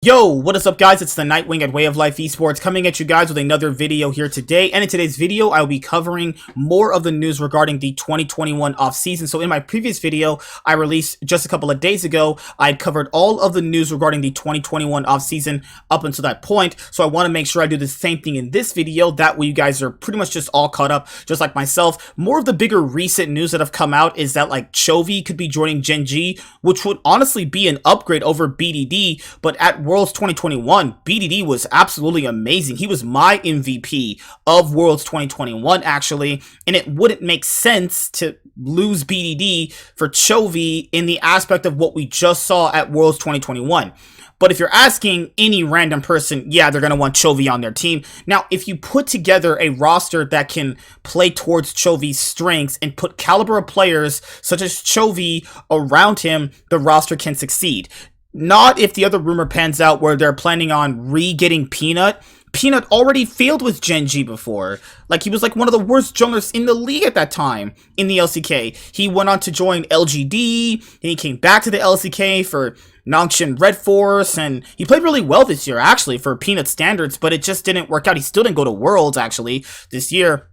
Yo, what is up guys? It's the Nightwing at Way of Life Esports coming at you guys with another video here today. And in today's video, I will be covering more of the news regarding the 2021 offseason. So in my previous video, I released just a couple of days ago, I had covered all of the news regarding the 2021 offseason up until that point. So I want to make sure I do the same thing in this video. That way you guys are pretty much just all caught up, just like myself. More of the bigger recent news that have come out is that like Chovy could be joining GenG, which would honestly be an upgrade over BDD, but at Worlds 2021, BDD was absolutely amazing. He was my MVP of Worlds 2021, actually, and it wouldn't make sense to lose BDD for Chovy in the aspect of what we just saw at Worlds 2021. But if you're asking any random person, yeah, they're going to want Chovy on their team. Now, if you put together a roster that can play towards Chovy's strengths and put caliber of players such as Chovy around him, the roster can succeed. Not if the other rumor pans out where they're planning on re-getting Peanut. Peanut already failed with GenG before. Like, he was like one of the worst junglers in the league at that time in the LCK. He went on to join LGD, and he came back to the LCK for Nangshan Red Force, and he played really well this year, actually, for Peanut standards, but it just didn't work out. He still didn't go to Worlds, actually, this year.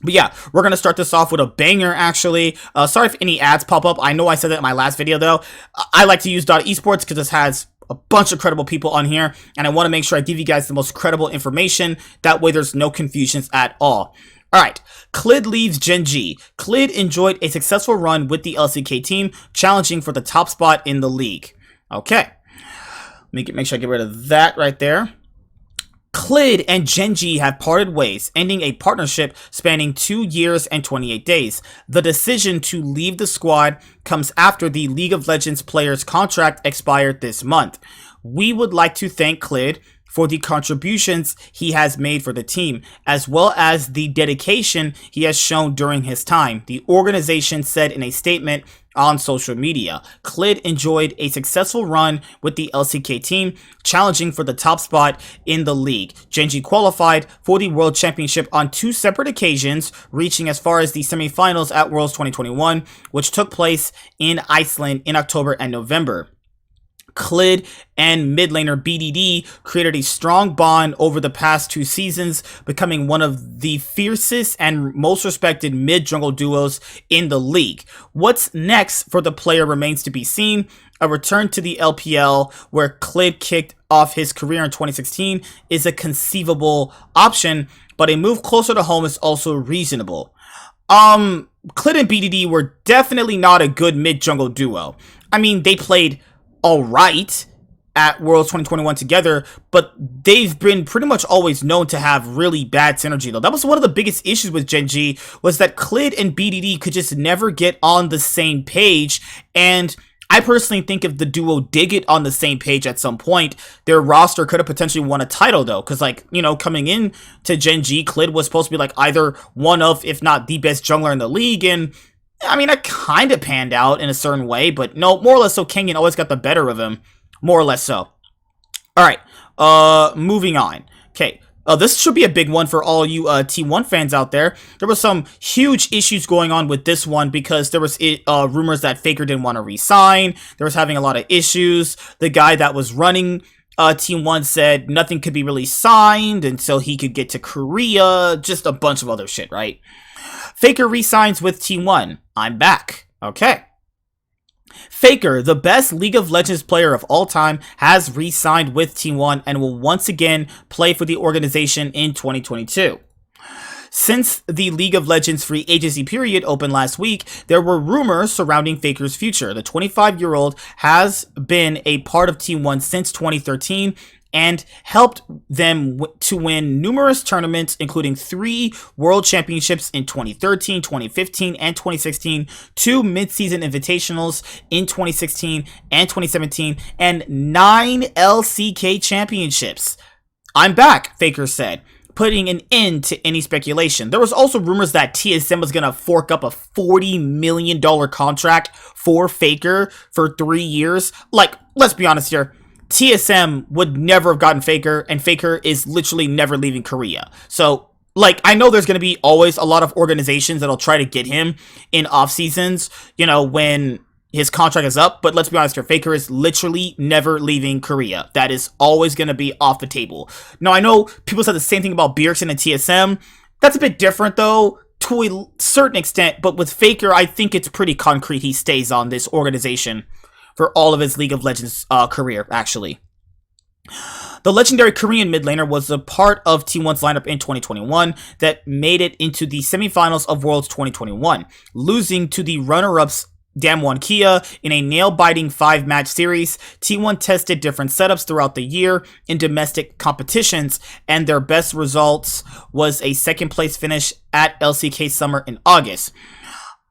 But yeah, we're going to start this off with a banger, actually. Sorry if any ads pop up. I know I said that in my last video, though. I like to use .esports because this has a bunch of credible people on here, and I want to make sure I give you guys the most credible information. That way there's no confusions at all. Alright, Clint leaves GenG. Clint enjoyed a successful run with the LCK team, challenging for the top spot in the league. Okay, make sure I get rid of that right there. Clint and GenG have parted ways, ending a partnership spanning 2 years and 28 days. The decision to leave the squad comes after the League of Legends player's contract expired this month. We would like to thank Clint for the contributions he has made for the team, as well as the dedication he has shown during his time, the organization said in a statement on social media. Clint enjoyed a successful run with the LCK team, challenging for the top spot in the league. GenG qualified for the World Championship on 2 separate occasions, reaching as far as the semifinals at Worlds 2021, which took place in Iceland in October and November. Clint and mid laner BDD created a strong bond over the past 2 seasons, becoming one of the fiercest and most respected mid-jungle duos in the league. What's next for the player remains to be seen. A return to the LPL, where Clint kicked off his career in 2016, is a conceivable option, but a move closer to home is also reasonable. Clint and BDD were definitely not a good mid-jungle duo. I mean, they played alright at Worlds 2021 together, but they've been pretty much always known to have really bad synergy, though. That was one of the biggest issues with GenG, was that Clint and BDD could just never get on the same page, and I personally think if the duo did get on the same page at some point, their roster could have potentially won a title, though, because, like, you know, coming in to GenG, Clint was supposed to be, like, either one of, if not the best jungler in the league, and I mean, it kind of panned out in a certain way, but no, more or less so, Kenyon always got the better of him. More or less so. Alright, moving on. Okay, this should be a big one for all you T1 fans out there. There was some huge issues going on with this one because there was rumors that Faker didn't want to resign. There was having a lot of issues. The guy that was running Team 1 said nothing could be really signed until he could get to Korea. Just a bunch of other shit, right? Faker resigns with Team 1. I'm back. Okay. Faker, the best League of Legends player of all time, has re-signed with Team 1 and will once again play for the organization in 2022. Since the League of Legends free agency period opened last week, there were rumors surrounding Faker's future. The 25-year-old has been a part of Team 1 since 2013 and helped them to win numerous tournaments, including 3 World Championships in 2013, 2015, and 2016, 2 mid-season invitationals in 2016 and 2017, and 9 LCK championships. I'm back, Faker said, putting an end to any speculation. There was also rumors that TSM was going to fork up a $40 million contract for Faker for 3 years. Like, let's be honest here. TSM would never have gotten Faker, and Faker is literally never leaving Korea. So, like, I know there's going to be always a lot of organizations that'll try to get him in off seasons, you know, when his contract is up, but let's be honest here, Faker is literally never leaving Korea. That is always going to be off the table. Now, I know people said the same thing about Bjergsen and TSM. That's a bit different, though, to a certain extent, but with Faker, I think it's pretty concrete he stays on this organization for all of his League of Legends career, actually. The legendary Korean mid laner was a part of T1's lineup in 2021 that made it into the semifinals of Worlds 2021, losing to the runner-ups Damwon Kia in a nail-biting 5-match series. T1 tested different setups throughout the year in domestic competitions, and their best results was a second-place finish at LCK Summer in August.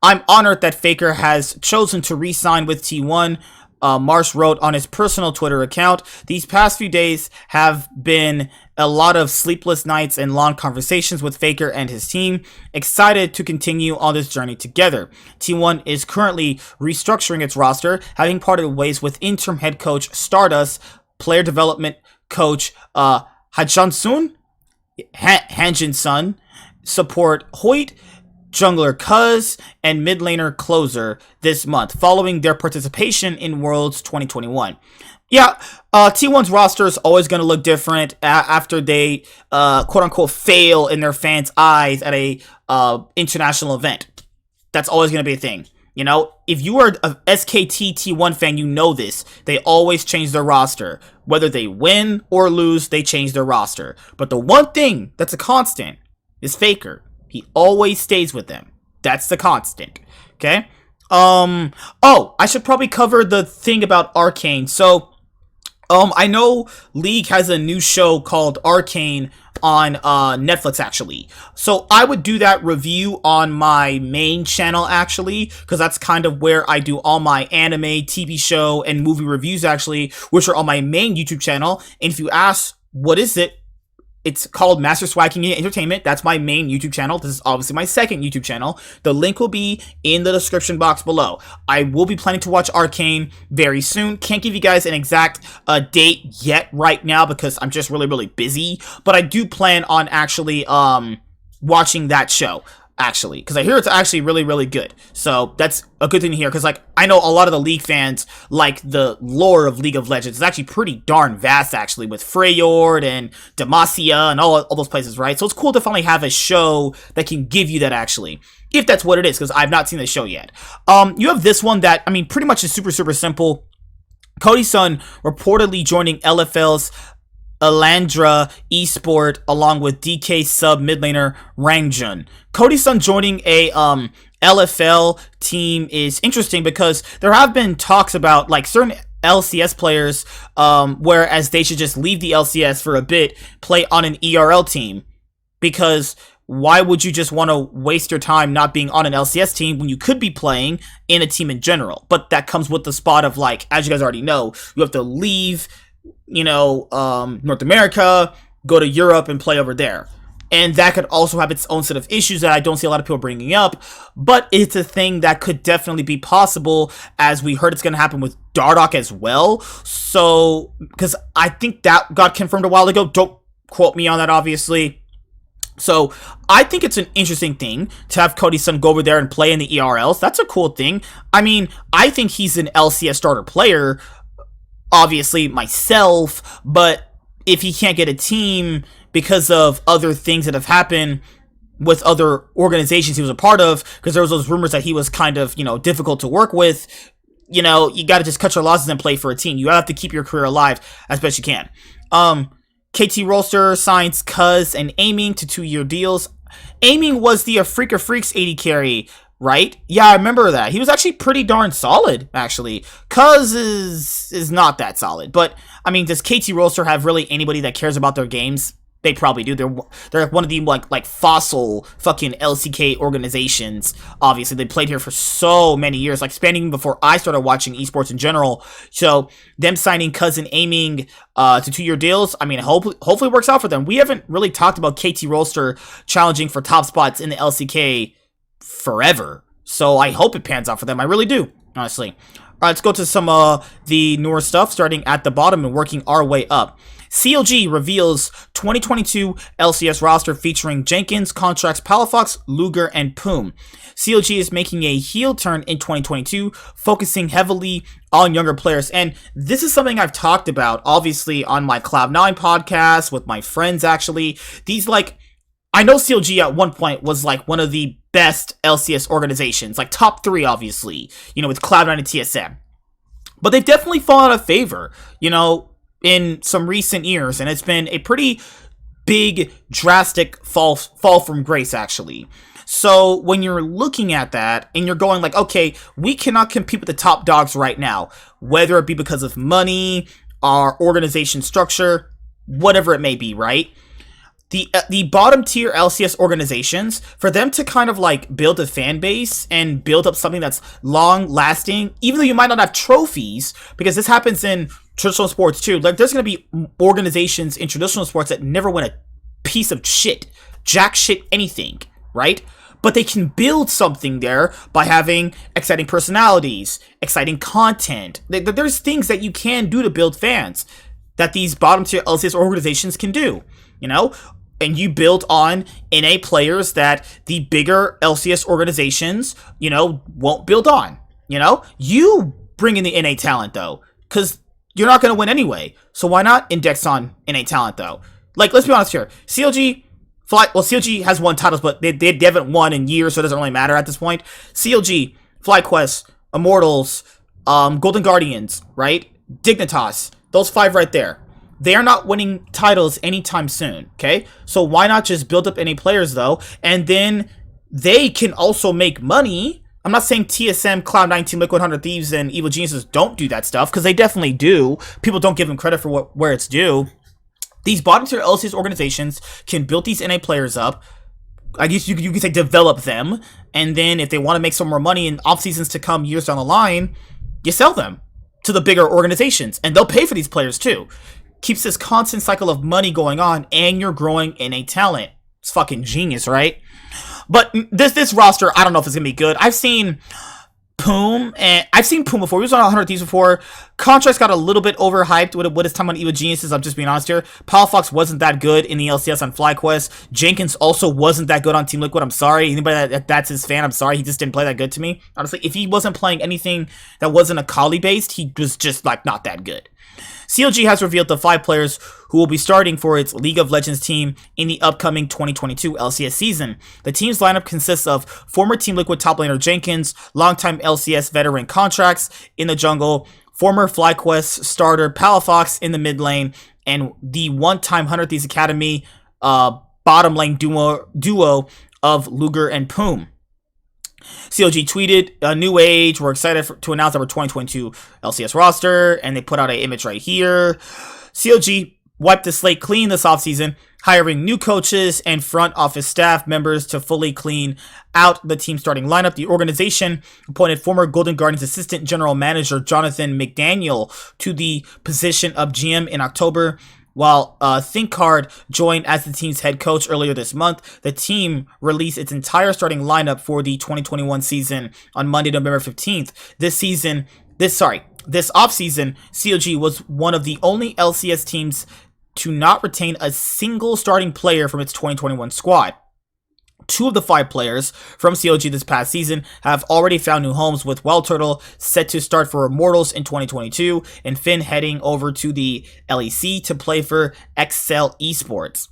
I'm honored that Faker has chosen to re-sign with T1, Marsh wrote on his personal Twitter account. These past few days have been a lot of sleepless nights and long conversations with Faker and his team. Excited to continue on this journey together. T1 is currently restructuring its roster, having parted ways with interim head coach Stardust, player development coach Hanjin Sun, support Hoyt, jungler Cuz, and mid laner Closer this month, following their participation in Worlds 2021. Yeah, T1's roster is always going to look different after they, quote-unquote, fail in their fans' eyes at a international event. That's always going to be a thing. You know, if you are a SKT T1 fan, you know this. They always change their roster. Whether they win or lose, they change their roster. But the one thing that's a constant is Faker. He always stays with them. That's the constant. Okay? Oh, I should probably cover the thing about Arcane. So, I know League has a new show called Arcane on Netflix, actually. So I would do that review on my main channel, actually, because that's kind of where I do all my anime, TV show, and movie reviews, actually, which are on my main YouTube channel. And if you ask, what is it? It's called Master Swacking Entertainment. That's my main YouTube channel. This is obviously my second YouTube channel. The link will be in the description box below. I will be planning to watch Arcane very soon. Can't give you guys an exact date yet right now because I'm just really busy. But I do plan on actually watching that show. Actually, because I hear it's actually really good. So that's a good thing to hear, because like I know a lot of the League fans like the lore of League of Legends. It's actually pretty darn vast, actually, with Freyord and Demacia and all those places, right? So it's cool to finally have a show that can give you that, actually, if that's what it is, because I've not seen the show yet. You have this one that, I mean, pretty much is super simple. Cody Sun reportedly joining LFL's Alandra Esport along with DK sub mid laner Rangjun. Cody Sun joining a LFL team is interesting because there have been talks about like certain LCS players whereas they should just leave the LCS for a bit, play on an ERL team, because why would you just want to waste your time not being on an LCS team when you could be playing in a team in general? But that comes with the spot of, like, as you guys already know, you have to leave, you know, North America, go to Europe and play over there. And that could also have its own set of issues that I don't see a lot of people bringing up, but it's a thing that could definitely be possible, as we heard it's going to happen with Dardoch as well. So, because I think that got confirmed a while ago. Don't quote me on that, obviously. So, I think it's an interesting thing to have Cody Sun go over there and play in the ERLs. That's a cool thing. I mean, I think he's an LCS starter player, obviously, myself, but if he can't get a team because of other things that have happened with other organizations he was a part of, because there was those rumors that he was kind of, you know, difficult to work with, you know, you got to just cut your losses and play for a team. You have to keep your career alive as best you can. KTrolster signs Cuz and Aiming to 2-year deals. Aiming was the Freak of Freaks AD carry, right? Yeah, I remember that. He was actually pretty darn solid, actually. Cuz is not that solid. But, I mean, does KTrolster have really anybody that cares about their games? They probably do. They're one of the like fossil fucking LCK organizations. Obviously, they played here for so many years, like spanning before I started watching esports in general. So them signing Cuz and Aiming to 2-year deals, I mean, hopefully works out for them. We haven't really talked about KTrolster challenging for top spots in the LCK forever, so I hope it pans out for them. I really do, honestly. All right, let's go to some the newer stuff, starting at the bottom and working our way up. CLG reveals 2022 LCS roster featuring Jenkins, Contracts, Palafox, Luger, and Poom. CLG is making a heel turn in 2022, focusing heavily on younger players. And this is something I've talked about, obviously, on my Cloud9 podcast, with my friends, actually. I know CLG at one point was, one of the best LCS organizations, top 3, obviously, with Cloud9 and TSM. But they've definitely fallen out of favor, in some recent years, and it's been a pretty big, drastic fall from grace, actually. So when you're looking at that and you're going okay, we cannot compete with the top dogs right now, whether it be because of money, our organization structure, whatever it may be, right? The bottom tier LCS organizations, for them to kind of build a fan base and build up something that's long lasting, even though you might not have trophies, because this happens in traditional sports too. There's going to be organizations in traditional sports that never win a piece of shit, jack shit, anything, right? But they can build something there by having exciting personalities, exciting content. There's things that you can do to build fans that these bottom tier LCS organizations can do, And you build on NA players that the bigger LCS organizations, won't build on, You bring in the NA talent, though, because you're not going to win anyway. So why not index on NA talent, though? Let's be honest here. CLG has won titles, but they haven't won in years, so it doesn't really matter at this point. CLG, FlyQuest, Immortals, Golden Guardians, right? Dignitas, those 5 right there. They are not winning titles anytime soon, okay? So why not just build up NA players, though, and then they can also make money. I'm not saying TSM, Cloud9, Team Liquid, 100 Thieves, and Evil Geniuses don't do that stuff, because they definitely do. People don't give them credit for where it's due. These bottom tier LCS organizations can build these NA players up. I guess you could say develop them, and then if they want to make some more money in off seasons to come years down the line, you sell them to the bigger organizations, and they'll pay for these players too. Keeps this constant cycle of money going on, and you're growing NA talent. It's fucking genius, right? But this roster, I don't know if it's gonna be good. I've seen Poom before. He was on 100 Thieves before. Contracts got a little bit overhyped with his time on Evil Geniuses. I'm just being honest here. Palafox wasn't that good in the LCS on FlyQuest. Jenkins also wasn't that good on Team Liquid. I'm sorry. Anybody that's his fan, I'm sorry. He just didn't play that good to me. Honestly, if he wasn't playing anything that wasn't Akali based, he was just not that good. CLG has revealed the 5 players who will be starting for its League of Legends team in the upcoming 2022 LCS season. The team's lineup consists of former Team Liquid top laner Jenkins, longtime LCS veteran Contracts in the jungle, former FlyQuest starter Palafox in the mid lane, and the one-time 100 Thieves Academy bottom lane duo of Luger and Poom. CLG tweeted, "A new age. We're excited to announce our 2022 LCS roster," and they put out an image right here. CLG wiped the slate clean this offseason, hiring new coaches and front office staff members to fully clean out the team starting lineup. The organization appointed former Golden Guardians assistant general manager Jonathan McDaniel to the position of GM in October, while ThinkHard joined as the team's head coach earlier this month. The team released its entire starting lineup for the 2021 season on Monday, November 15th. This offseason, CLG was one of the only LCS teams to not retain a single starting player from its 2021 squad. 2 of the 5 players from CLG this past season have already found new homes, with Wild Turtle set to start for Immortals in 2022 and Finn heading over to the LEC to play for Excel Esports.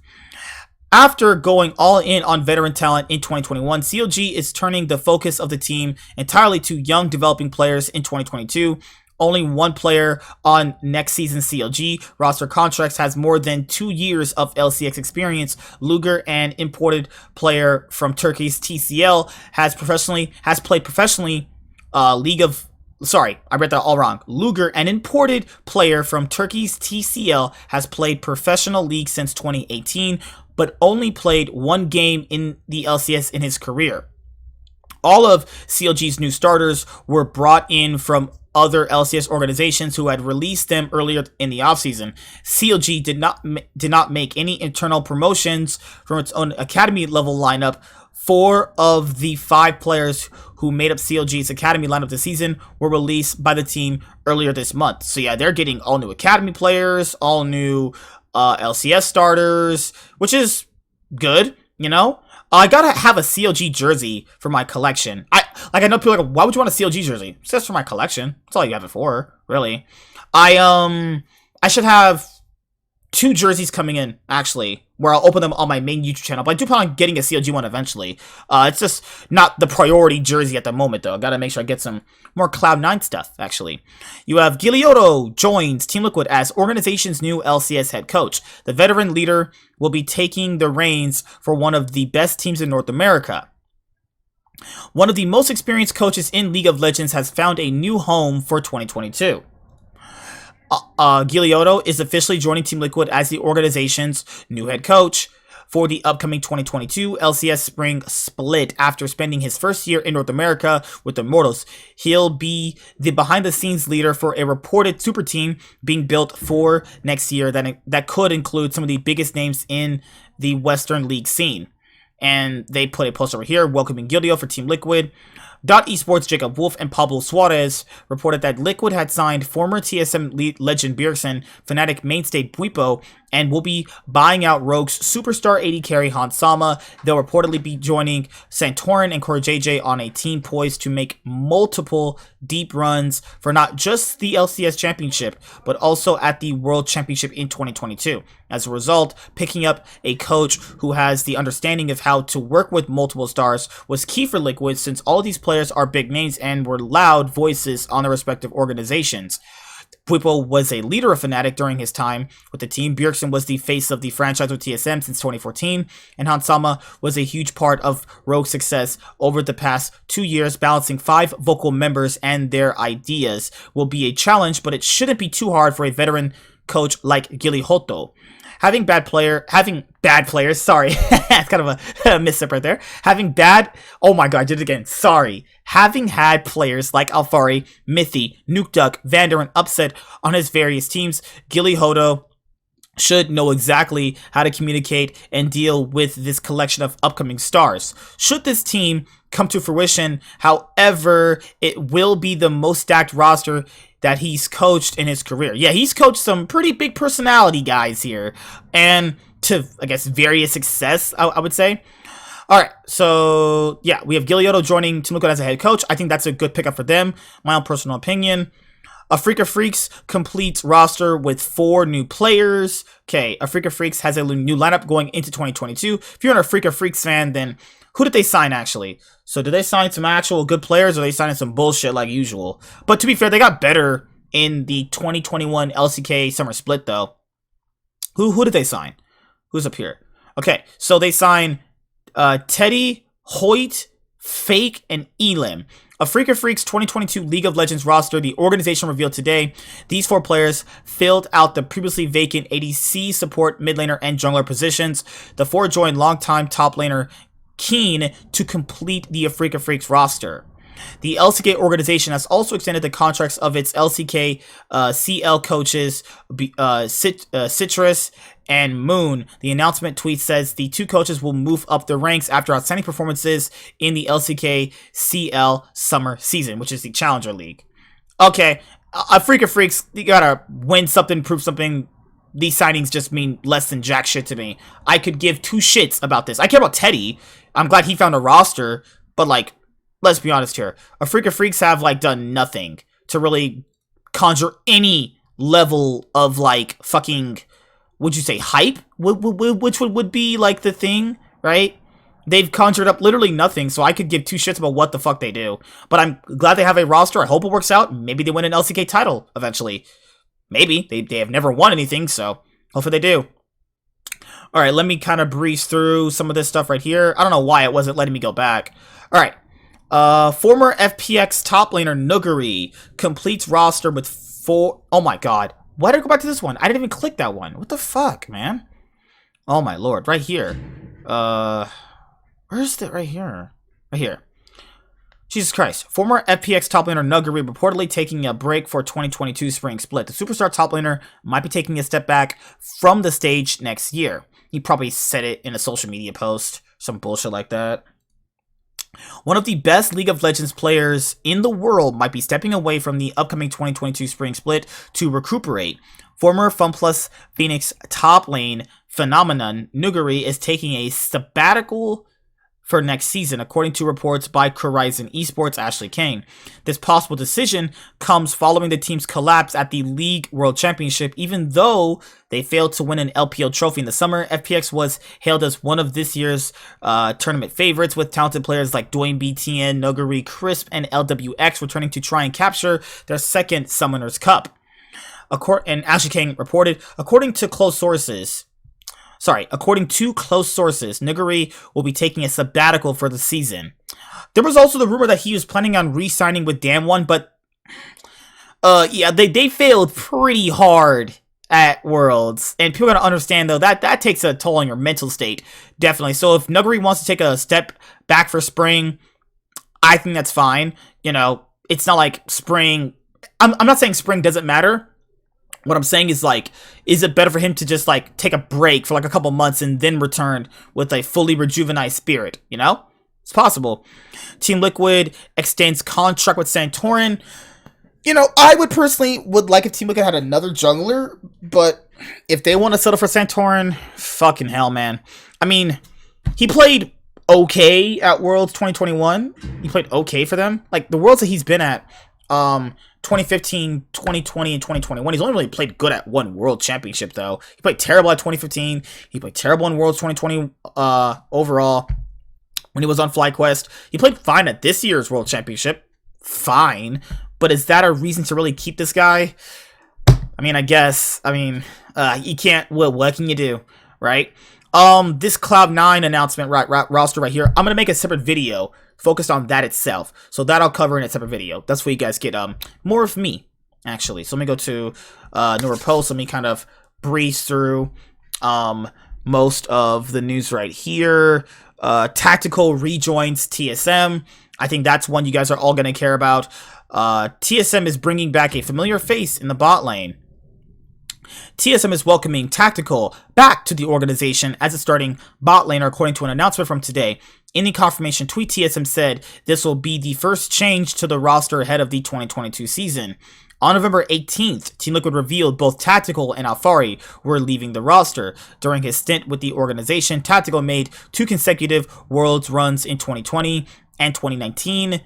After going all in on veteran talent in 2021, CLG is turning the focus of the team entirely to young developing players in 2022. Only 1 player on next season's CLG roster contracts has more than 2 years of LCX experience. Luger, an imported player from Turkey's TCL, has played professionally I read that all wrong. Luger, an imported player from Turkey's TCL, has played professional league since 2018, but only played 1 game in the LCS in his career. All of CLG's new starters were brought in from other LCS organizations who had released them earlier in the offseason. CLG did not make any internal promotions from its own academy level lineup. 4 of the 5 players who made up CLG's academy lineup this season were released by the team earlier this month. So yeah, they're getting all new academy players, all new LCS starters, which is good, you know? I gotta have a CLG jersey for my collection. I know people are like, why would you want a CLG jersey? It's just for my collection. That's all you have it for, really. I should have 2 jerseys coming in, actually, where I'll open them on my main YouTube channel. But I do plan on getting a CLG one eventually. It's just not the priority jersey at the moment, though. I gotta make sure I get some more Cloud9 stuff, actually. You have Galio joins Team Liquid as organization's new LCS head coach. The veteran leader will be taking the reins for one of the best teams in North America. One of the most experienced coaches in League of Legends has found a new home for 2022. Galio is officially joining Team Liquid as the organization's new head coach for the upcoming 2022 LCS Spring Split. After spending his first year in North America with the Immortals, he'll be the behind-the-scenes leader for a reported super team being built for next year that could include some of the biggest names in the Western League scene. And they put a post over here welcoming Galio for Team Liquid. Esports Jacob Wolf and Pablo Suarez reported that Liquid had signed former TSM legend Bjergsen, Fnatic mainstay Bwipo, and will be buying out Rogue's superstar AD carry Hans Sama. They'll reportedly be joining Santorin and CoreJJ on a team poised to make multiple deep runs for not just the LCS Championship, but also at the World Championship in 2022. As a result, picking up a coach who has the understanding of how to work with multiple stars was key for Liquid, since all of these players are big names and were loud voices on their respective organizations. Bwipo was a leader of Fnatic during his time with the team. Bjergsen was the face of the franchise with TSM since 2014, and Hans Sama was a huge part of Rogue's success over the past 2 years. Balancing 5 vocal members and their ideas will be a challenge, but it shouldn't be too hard for a veteran coach like Galio. Having bad players, sorry, that's kind of a misstep right there. Oh my god, I did it again, sorry. Having had players like Alphari, Mithy, Nukeduck, Vander, and Upset on his various teams, Galio should know exactly how to communicate and deal with this collection of upcoming stars. Should this team come to fruition, however, it will be the most stacked roster that he's coached in his career. Yeah, he's coached some pretty big personality guys here, and to, I guess, various success, I would say. Alright, so, yeah, we have Galio joining Team Liquid as a head coach. I think that's a good pickup for them, my own personal opinion. Afrika Freaks completes roster with 4 new players. Okay, Afrika Freaks has a new lineup going into 2022. If you're an Afrika Freaks fan, then who did they sign, actually? So did they sign some actual good players, or are they signing some bullshit like usual? But to be fair, they got better in the 2021 LCK Summer Split, though. Who did they sign? Who's up here? Okay, so they signed Teddy, Hoyt, Fake, and Elim. Afrika Freaks 2022 League of Legends roster, the organization revealed today. These 4 players filled out the previously vacant ADC, support, mid laner, and jungler positions. The 4 joined longtime top laner Keen to complete the Afrika Freaks roster. The LCK organization has also extended the contracts of its LCK CL coaches Citrus and Moon. The announcement tweet says the 2 coaches will move up their ranks after outstanding performances in the LCK CL summer season, which is the Challenger League. Okay, Afrika Freaks, you gotta win something, prove something. These signings just mean less than jack shit to me. I could give 2 shits about this. I care about Teddy. I'm glad he found a roster, but like, let's be honest here. Afrika Freaks have like done nothing to really conjure any level of like fucking, would you say hype? Which would be like the thing, right? They've conjured up literally nothing, so I could give 2 shits about what the fuck they do. But I'm glad they have a roster. I hope it works out. Maybe they win an LCK title eventually. Maybe. They have never won anything, so hopefully they do. Alright, let me kind of breeze through some of this stuff right here. I don't know why it wasn't letting me go back. Alright. Former FPX top laner Nuguri completes roster with 4... Oh my god. Why did I go back to this one? I didn't even click that one. What the fuck, man? Oh my lord. Right here. Where's it? Right here. Right here. Jesus Christ. Former FPX top laner Nuguri reportedly taking a break for 2022 Spring Split. The superstar top laner might be taking a step back from the stage next year. He probably said it in a social media post. Some bullshit like that. One of the best League of Legends players in the world might be stepping away from the upcoming 2022 spring split to recuperate. Former FunPlus Phoenix top lane phenomenon Nuguri is taking a sabbatical for next season, according to reports by Horizon Esports' Ashley Kane. This possible decision comes following the team's collapse at the League World Championship. Even though they failed to win an LPL trophy in the summer, FPX was hailed as one of this year's tournament favorites, with talented players like Dionb, TN, Nuguri, Crisp, and LWX returning to try and capture their second Summoners Cup. And Ashley Kane reported, according to close sources, Nuguri will be taking a sabbatical for the season. There was also the rumor that he was planning on re-signing with Damwon, but yeah, they failed pretty hard at Worlds. And people gotta understand though that takes a toll on your mental state, definitely. So if Nuguri wants to take a step back for spring, I think that's fine. You know, it's not like spring. I'm not saying spring doesn't matter. What I'm saying is, like, is it better for him to just, like, take a break for, like, a couple months and then return with a fully rejuvenated spirit, you know? It's possible. Team Liquid extends contract with Santorin. You know, I would personally like if Team Liquid had another jungler, but if they want to settle for Santorin, fucking hell, man. I mean, he played okay at Worlds 2021. He played okay for them. Like, the Worlds that he's been at, 2015, 2020, and 2021. He's only really played good at one World Championship, though. He played terrible at 2015. He played terrible in Worlds 2020 overall when he was on FlyQuest. He played fine at this year's World Championship. Fine. But is that a reason to really keep this guy? I mean, I guess. I mean, you can't. What can you do, right? This Cloud9 announcement roster right here, I'm going to make a separate video focused on that itself. So that I'll cover in a separate video. That's where you guys get more of me, actually. So let me go to newer posts. Let me kind of breeze through most of the news right here. Tactical rejoins TSM. I think that's one you guys are all going to care about. TSM is bringing back a familiar face in the bot lane. TSM is welcoming Tactical back to the organization as a starting bot laner, according to an announcement from today. In the confirmation tweet, TSM said this will be the first change to the roster ahead of the 2022 season. On November 18th, Team Liquid revealed both Tactical and Alfari were leaving the roster. During his stint with the organization, Tactical made 2 consecutive Worlds runs in 2020 and 2019,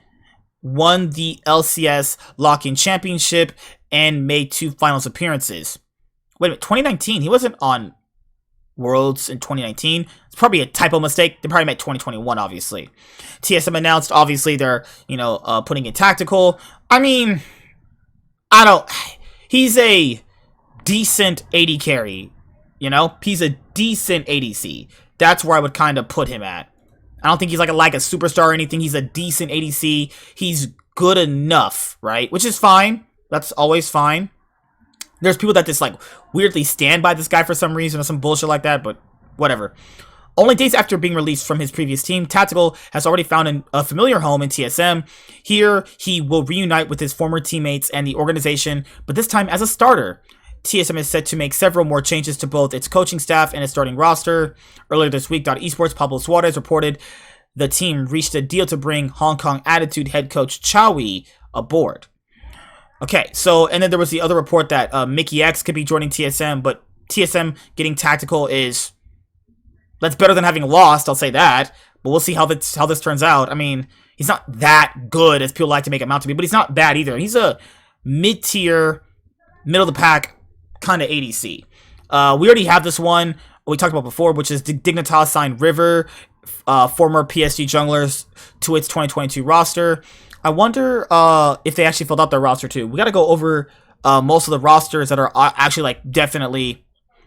won the LCS Lock-In Championship, and made 2 finals appearances. Wait a minute, 2019? He wasn't on Worlds in 2019. It's probably a typo mistake. They probably meant 2021, obviously. TSM announced, obviously, they're, putting in Tactical. I mean, he's a decent AD carry, He's a decent ADC. That's where I would kind of put him at. I don't think he's like a superstar or anything. He's a decent ADC. He's good enough, right? Which is fine. That's always fine. There's people that just, weirdly stand by this guy for some reason or some bullshit like that, but whatever. Only days after being released from his previous team, Tactical has already found a familiar home in TSM. Here, he will reunite with his former teammates and the organization, but this time as a starter. TSM is set to make several more changes to both its coaching staff and its starting roster. Earlier this week, Esports Pablo Suarez reported the team reached a deal to bring Hong Kong Attitude head coach Chowie aboard. Okay, so, and then there was the other report that Mickey X could be joining TSM, but TSM getting Tactical that's better than having lost, I'll say that, but we'll see how this turns out. I mean, he's not that good as people like to make him out to be, but he's not bad either. He's a mid-tier, middle-of-the-pack kind of ADC. We already have this one we talked about before, which is Dignitas signed River, former PSG junglers, to its 2022 roster. I wonder if they actually filled out their roster too. We got to go over most of the rosters that are actually definitely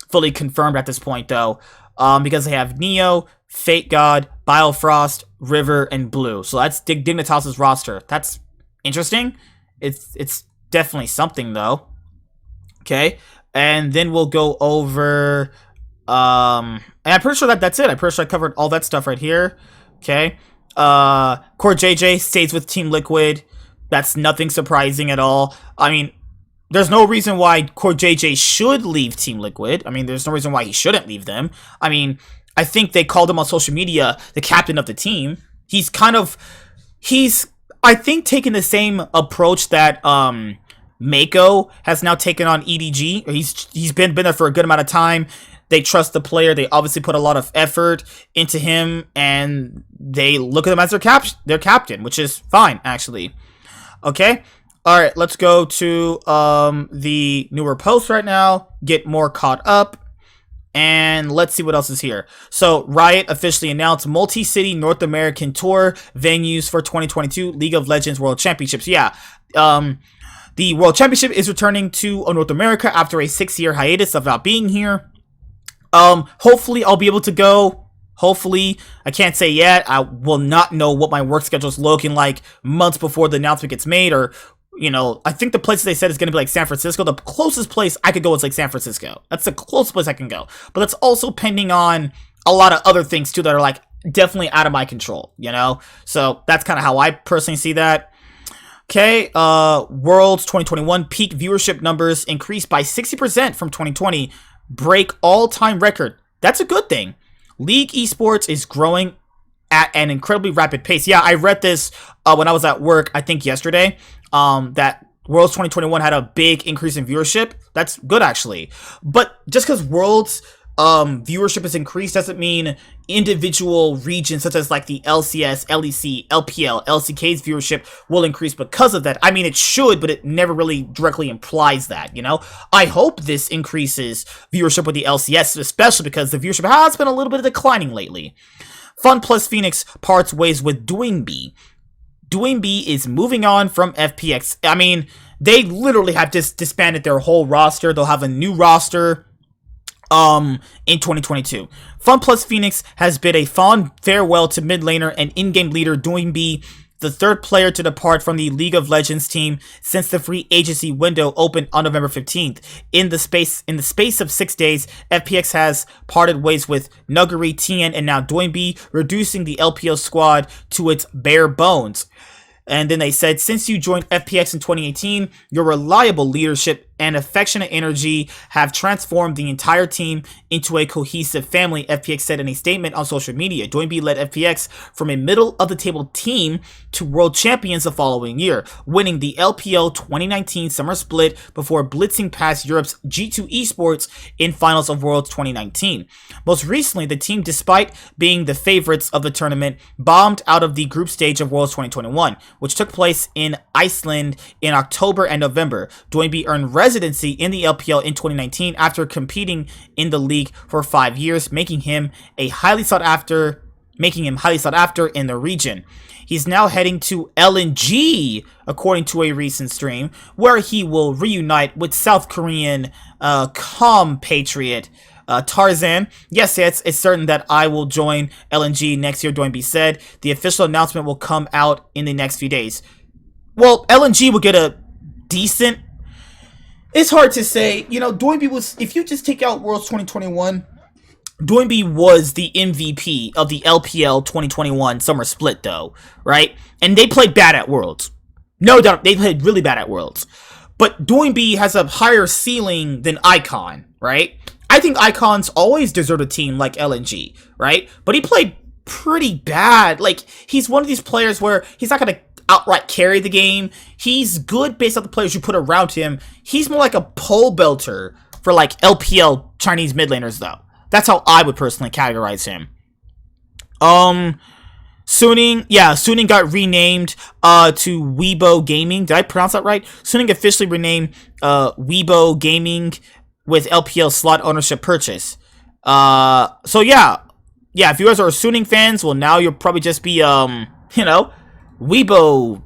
fully confirmed at this point though, because they have Neo, Fate God, Biofrost, River, and Blue. So that's Dignitas's roster. That's interesting. It's definitely something though. Okay, and then we'll go over. And I'm pretty sure that's it. I'm pretty sure I covered all that stuff right here. Okay. Core JJ stays with Team Liquid. That's nothing surprising at all. I mean, there's no reason why Core JJ should leave Team Liquid. I mean, there's no reason why he shouldn't leave them. I mean, I think they called him on social media the captain of the team. He's kind of, he's, I think, taking the same approach that Mako has now taken on EDG. He's been there for a good amount of time. They trust the player. They obviously put a lot of effort into him, and they look at him as their captain, which is fine, actually. Okay? All right, let's go to the newer post right now, get more caught up, and let's see what else is here. So, Riot officially announced multi-city North American tour venues for 2022 League of Legends World Championships. Yeah, the World Championship is returning to North America after a 6-year hiatus of not being here. Hopefully I'll be able to go. Hopefully, I can't say yet. I will not know what my work schedule is looking like months before the announcement gets made, or, you know, I think the place they said is going to be like San Francisco. The closest place I could go is like San Francisco. That's the closest place I can go. But that's also pending on a lot of other things too that are like definitely out of my control, you know? So that's kind of how I personally see that. Okay, Worlds 2021 peak viewership numbers increased by 60% from 2020. Break all-time record. That's a good thing. League esports is growing at an incredibly rapid pace. Yeah, I read this when I was at work, I think yesterday, that Worlds 2021 had a big increase in viewership. That's good, actually. But just because Worlds viewership has increased doesn't mean individual regions such as like the LCS, LEC, LPL, LCK's viewership will increase because of that. I mean, it should, but it never really directly implies that, you know? I hope this increases viewership with the LCS, especially because the viewership has been a little bit declining lately. Fun Plus Phoenix parts ways with Dionb. Dionb is moving on from FPX. I mean, they literally have just disbanded their whole roster. They'll have a new roster in 2022. Fun Plus Phoenix has bid a fond farewell to mid laner and in-game leader Dionb, the third player to depart from the League of Legends team since the free agency window opened on November 15th. In the space of 6 days, FPX has parted ways with Nuguri, Tien, and now Dionb, reducing the LPL squad to its bare bones. And then they said, since you joined FPX in 2018, your reliable leadership and affectionate energy have transformed the entire team into a cohesive family, FPX said in a statement on social media. Dionb led FPX from a middle-of-the-table team to world champions the following year, winning the LPL 2019 Summer Split before blitzing past Europe's G2 Esports in finals of Worlds 2019. Most recently, the team, despite being the favorites of the tournament, bombed out of the group stage of Worlds 2021, which took place in Iceland in October and November. Dionb earned residency in the LPL in 2019 after competing in the league for 5 years, making him highly sought after in the region. He's now heading to LNG, according to a recent stream, where he will reunite with South Korean compatriot Tarzan. Yes, it's certain that I will join LNG next year, Dionb said. The official announcement will come out in the next few days. Well, LNG will get a decent... It's hard to say. You know, Dionb was... If you just take out Worlds 2021, Dionb was the MVP of the LPL 2021 Summer Split, though, right? And they played bad at Worlds. No doubt, they played really bad at Worlds. But Dionb has a higher ceiling than Icon, right? I think Icon's always deserved a team like LNG, right? But he played pretty bad. Like, he's one of these players where he's not going to outright carry the game. He's good based on the players you put around him. He's more like a pole belter for, like, LPL Chinese mid laners, though. That's how I would personally categorize him. Suning got renamed to Weibo Gaming. Did I pronounce that right? Suning officially renamed Weibo Gaming with LPL slot ownership purchase. So yeah, if you guys are Suning fans, well, now you'll probably just be Weibo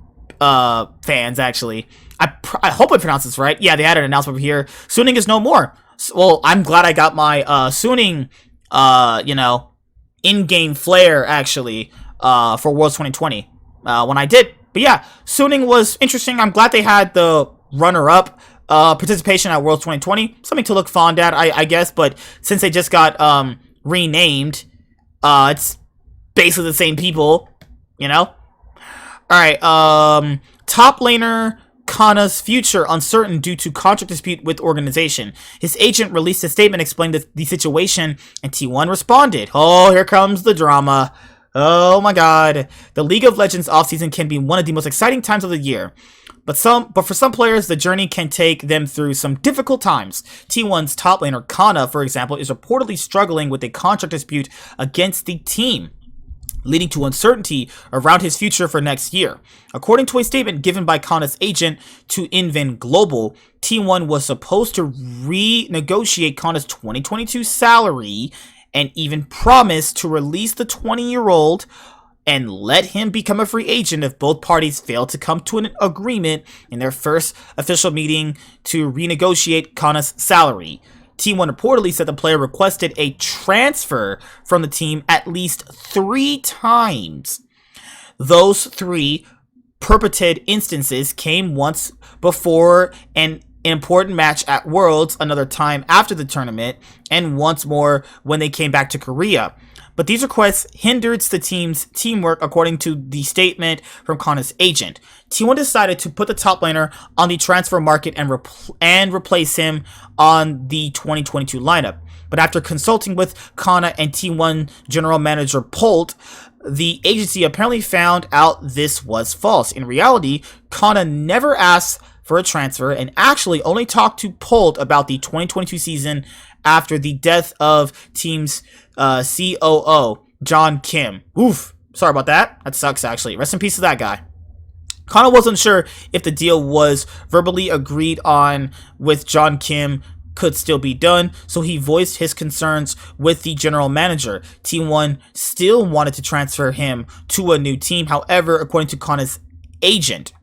fans, actually. I hope I pronounced this right. Yeah, they had an announcement over here. Suning is no more. Well, I'm glad I got my Suning, in-game flair, actually, for Worlds 2020 when I did. But yeah, Suning was interesting. I'm glad they had the runner-up participation at Worlds 2020. Something to look fond at, I guess. But since they just got renamed, it's basically the same people, you know? Alright, top laner Kanas' future uncertain due to contract dispute with organization. His agent released a statement explaining the situation, and T1 responded. Oh, here comes the drama. Oh my god. The League of Legends offseason can be one of the most exciting times of the year. But for some players, the journey can take them through some difficult times. T1's top laner, Kana, for example, is reportedly struggling with a contract dispute against the team, leading to uncertainty around his future for next year. According to a statement given by Kana's agent to Invin Global, T1 was supposed to renegotiate Kana's 2022 salary and even promised to release the 20-year-old and let him become a free agent if both parties fail to come to an agreement in their first official meeting to renegotiate Kanas' salary. T1 reportedly said the player requested a transfer from the team at least 3 times. Those 3 purported instances came once before an important match at Worlds, another time after the tournament, and once more when they came back to Korea. But these requests hindered the team's teamwork, according to the statement from Kana's agent. T1 decided to put the top laner on the transfer market and replace him on the 2022 lineup. But after consulting with Kana and T1 general manager Polt, the agency apparently found out this was false. In reality, Kana never asked for a transfer and actually only talked to Polt about the 2022 season after the death of team's COO, John Kim. Oof, sorry about that. That sucks, actually. Rest in peace to that guy. Kana wasn't sure if the deal was verbally agreed on with John Kim could still be done, so he voiced his concerns with the general manager. T1 still wanted to transfer him to a new team. However, according to Kana's agent,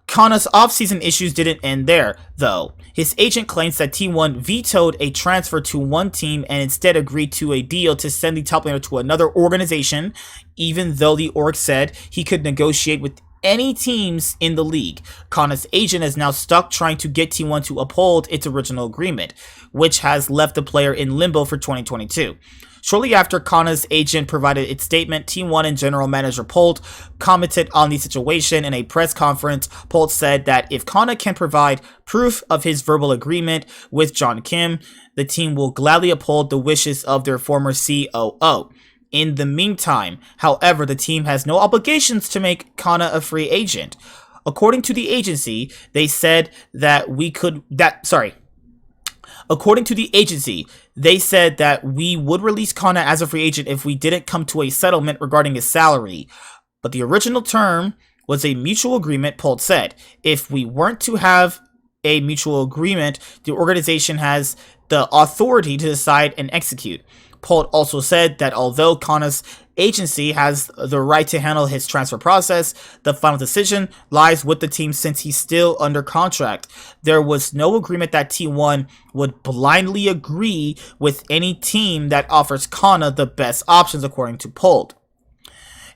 Kana's offseason issues didn't end there, though. His agent claims that T1 vetoed a transfer to one team and instead agreed to a deal to send the top laner to another organization, even though the org said he could negotiate with any teams in the league. Kana's agent is now stuck trying to get T1 to uphold its original agreement, which has left the player in limbo for 2022. Shortly after Kana's agent provided its statement, T1 and general manager Polt commented on the situation in a press conference. Polt said that if Kana can provide proof of his verbal agreement with John Kim, the team will gladly uphold the wishes of their former COO. In the meantime, however, the team has no obligations to make Kana a free agent. According to the agency, they said that According to the agency, they said that we would release Kana as a free agent if we didn't come to a settlement regarding his salary. But the original term was a mutual agreement, Polt said. If we weren't to have a mutual agreement, the organization has the authority to decide and execute. Polt also said that although Kana's agency has the right to handle his transfer process, the final decision lies with the team since he's still under contract. There was no agreement that T1 would blindly agree with any team that offers Kana the best options, according to Polt.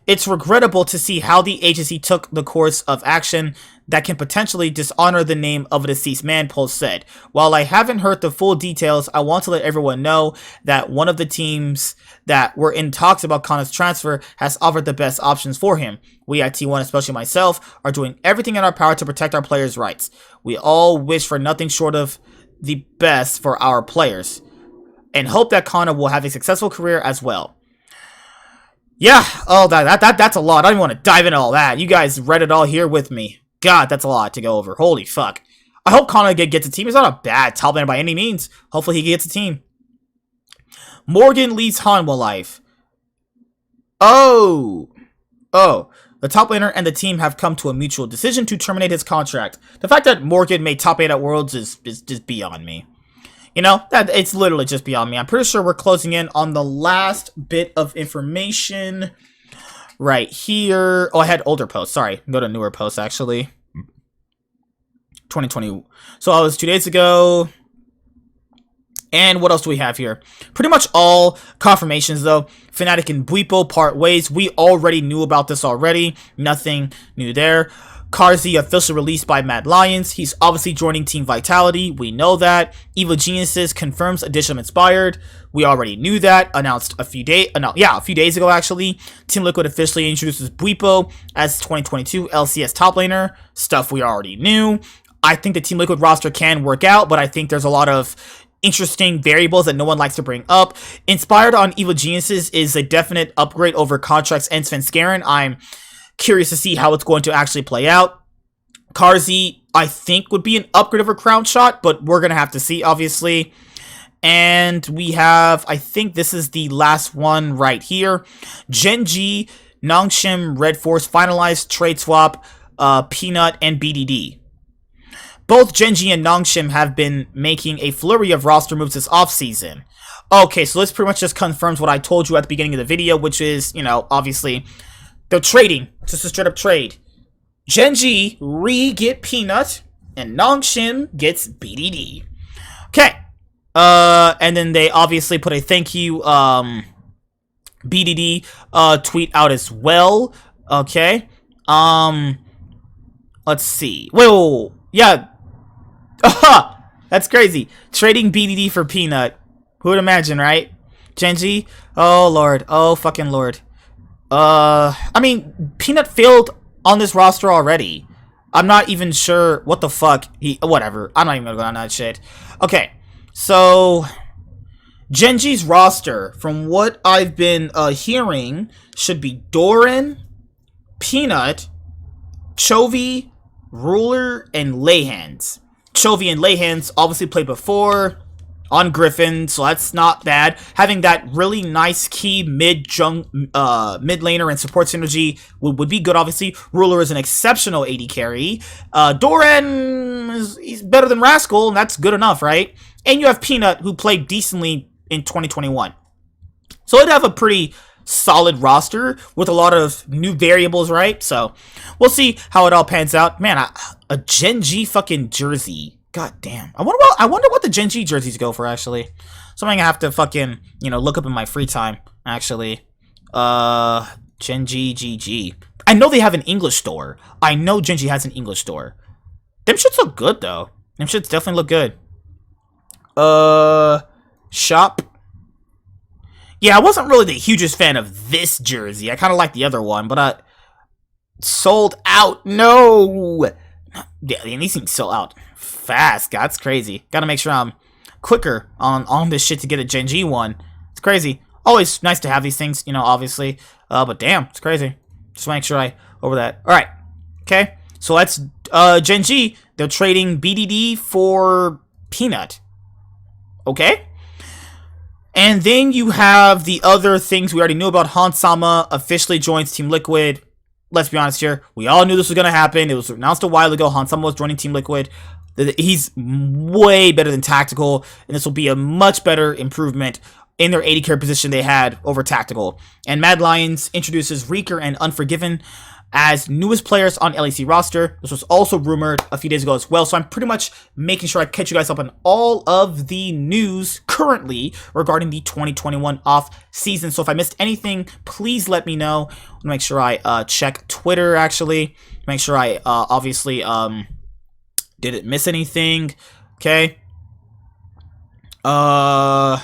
It's regrettable to see how the agency took the course of action that can potentially dishonor the name of a deceased man, Polt said. While I haven't heard the full details, I want to let everyone know that one of the teams that were in talks about Kana's transfer has offered the best options for him. We at T1, especially myself, are doing everything in our power to protect our players' rights. We all wish for nothing short of the best for our players, and hope that Kana will have a successful career as well. Yeah, oh, that's a lot. I don't even want to dive into all that. You guys read it all here with me. God, that's a lot to go over. Holy fuck. I hope Kana gets a team. He's not a bad top laner by any means. Hopefully he gets a team. Morgan leaves Hanwha life. Oh. The top laner and the team have come to a mutual decision to terminate his contract. The fact that Morgan made top 8 at Worlds is just beyond me. You know, it's literally just beyond me. I'm pretty sure we're closing in on the last bit of information right here. Oh, I had older posts. Sorry. Go to newer posts, actually. 2020. So I was 2 days ago. And what else do we have here? Pretty much all confirmations, though. Fnatic and Bwipo part ways. We already knew about this already. Nothing new there. Carzzy officially released by Mad Lions. He's obviously joining Team Vitality. We know that. Evil Geniuses confirms Addition Inspired. We already knew that. Announced a few days ago, actually. Team Liquid officially introduces Bwipo as 2022 LCS top laner. Stuff we already knew. I think the Team Liquid roster can work out, but I think there's a lot of interesting variables that no one likes to bring up. Inspired on Evil Geniuses is a definite upgrade over Contracts and Svenskeren. I'm curious to see how it's going to actually play out. Karzi, I think, would be an upgrade over Crown Shot, but we're going to have to see, obviously. And we have, I think this is the last one right here. GenG, Nongshim, Red Force, finalized trade swap, Peanut, and BDD. Both GenG and Nongshim have been making a flurry of roster moves this offseason. Okay, so this pretty much just confirms what I told you at the beginning of the video, which is, you know, obviously, they're trading. Just a straight up trade. GenG re-get Peanut, and Nongshim gets BDD. Okay. And then they obviously put a thank you, BDD, tweet out as well. Okay. Let's see. Whoa. Yeah. That's crazy. Trading BDD for Peanut. Who would imagine, right? GenG? Oh, Lord. Oh, fucking Lord. I mean, Peanut failed on this roster already. I'm not even sure what the fuck whatever. I'm not even gonna go on that shit. Okay, so GenG's roster, from what I've been hearing, should be Doran, Peanut, Chovy, Ruler, and Leyhands. Chovy and Leyhands obviously played before on Griffin, so that's not bad. Having that really nice key mid laner and support synergy would be good, obviously. Ruler is an exceptional AD carry. Doran, he's better than Rascal, and that's good enough, right? And you have Peanut, who played decently in 2021. So it'd have a pretty solid roster with a lot of new variables, right? So we'll see how it all pans out. Man, a GenG fucking jersey. God damn. I wonder what the GenG jerseys go for, actually. Something I have to fucking, you know, look up in my free time, actually. GenG GG. I know they have an English store. I know GenG has an English store. Them shits look good, though. Them shits definitely look good. Shop. Yeah, I wasn't really the hugest fan of this jersey. I kind of like the other one, but sold out. No. Yeah, these things sold out fast. God, that's crazy. Gotta make sure I'm quicker on this shit to get a GenG one. It's crazy. Always nice to have these things, you know, obviously. But damn, it's crazy. Just make sure I over that. All right. Okay. So that's GenG. They're trading BDD for Peanut. Okay. And then you have the other things we already knew about. Hansama officially joins Team Liquid. Let's be honest here. We all knew this was going to happen. It was announced a while ago. Hansama was joining Team Liquid. He's way better than Tactical, and this will be a much better improvement in their AD carry position they had over Tactical. And Mad Lions introduces Reeker and Unforgiven as newest players on LEC roster. This was also rumored a few days ago as well, so I'm pretty much making sure I catch you guys up on all of the news currently regarding the 2021 off season. So if I missed anything, please let me know. I'll make sure I check Twitter, actually. Make sure I obviously didn't miss anything. Okay. Damn,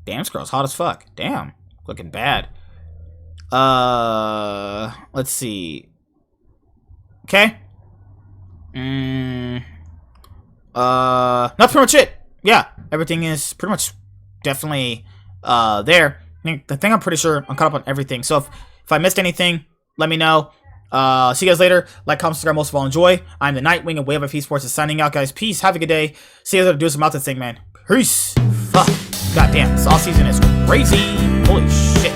this girl's hot as fuck. Damn, looking bad. Let's see. Okay. That's pretty much it. Yeah, everything is pretty much definitely there. I think I'm pretty sure I'm caught up on everything. So if I missed anything, let me know. See you guys later. Like, comment, subscribe, most of all enjoy. I'm the Nightwing and Wave of Esports is signing out, guys. Peace. Have a good day. See you guys later. Do some out this thing, man. Peace. Fuck. God damn, this off season is crazy. Holy shit.